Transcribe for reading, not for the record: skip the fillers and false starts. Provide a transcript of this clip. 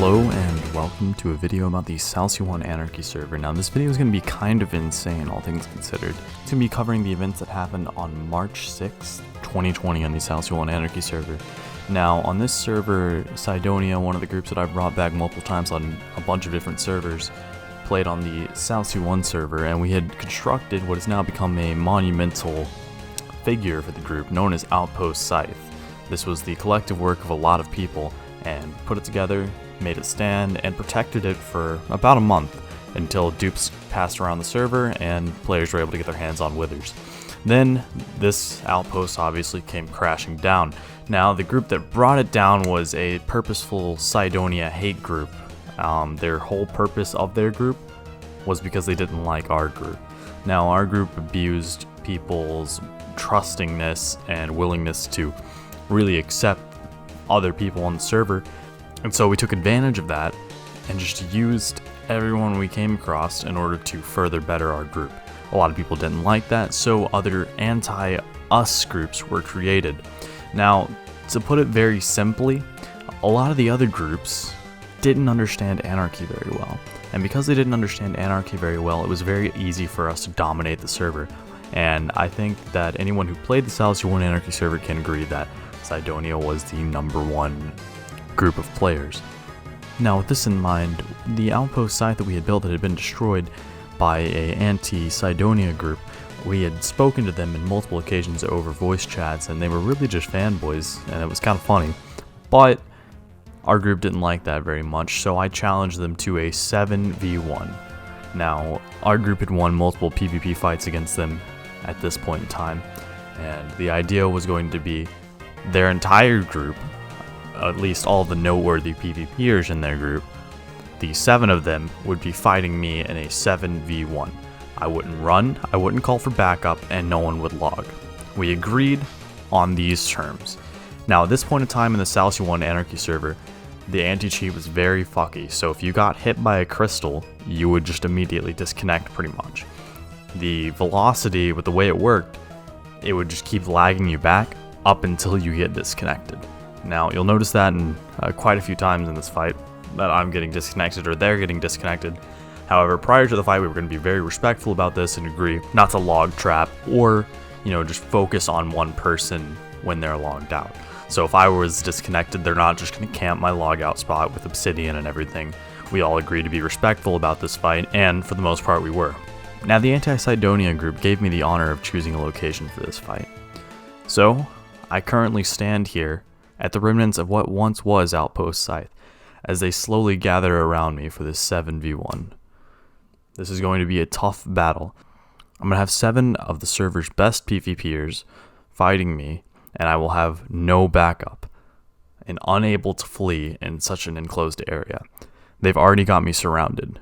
Hello and welcome to a video about the Salc1 Anarchy server. Now this video is going to be kind of insane, all things considered. It's going to be covering the events that happened on March 6th, 2020 on the Salc1 Anarchy server. Now on this server, Cydonia, one of the groups that I've brought back multiple times on a bunch of different servers, played on the Salc1 server, and we had constructed what has now become a monumental figure for the group known as Outpost Scythe. This was the collective work of a lot of people, and put it together, made it stand, and protected it for about a month until dupes passed around the server and players were able to get their hands on withers. Then this outpost obviously came crashing down. Now the group that brought it down was a purposeful Cydonia hate group. Their whole purpose of their group was because they didn't like our group. Now our group abused people's trustingness and willingness to really accept other people on the server, and so we took advantage of that and just used everyone we came across in order to further better our group. A lot of people didn't like that, so other anti-us groups were created. Now, to put it very simply, a lot of the other groups didn't understand Anarchy very well, and because they didn't understand Anarchy very well, it was very easy for us to dominate the server. And I think that anyone who played the Salc1 Anarchy server can agree that Cydonia was the #1 group of players. Now with this in mind, the outpost site that we had built that had been destroyed by a anti-Cydonia group, we had spoken to them in multiple occasions over voice chats, and they were really just fanboys, and it was kind of funny. But our group didn't like that very much, so I challenged them to a 7v1. Now our group had won multiple PvP fights against them at this point in time, and the idea was going to be their entire group, at least all the noteworthy PvPers in their group, the 7 of them would be fighting me in a 7v1. I wouldn't run, I wouldn't call for backup, and no one would log. We agreed on these terms. Now at this point in time in the Salc1 Anarchy server, the anti-cheat was very fucky, so if you got hit by a crystal, you would just immediately disconnect pretty much. The velocity, with the way it worked, it would just keep lagging you back up until you get disconnected. Now you'll notice that in quite a few times in this fight that I'm getting disconnected or they're getting disconnected. However, prior to the fight we were going to be very respectful about this and agree not to log trap or, just focus on one person when they're logged out. So if I was disconnected, they're not just going to camp my logout spot with obsidian and everything. We all agreed to be respectful about this fight, and for the most part we were. Now the anti-Cydonia group gave me the honor of choosing a location for this fight. So I currently stand here at the remnants of what once was Outpost Scythe, as they slowly gather around me for this 7v1. This is going to be a tough battle. I'm going to have 7 of the server's best PvPers fighting me, and I will have no backup and unable to flee in such an enclosed area. They've already got me surrounded.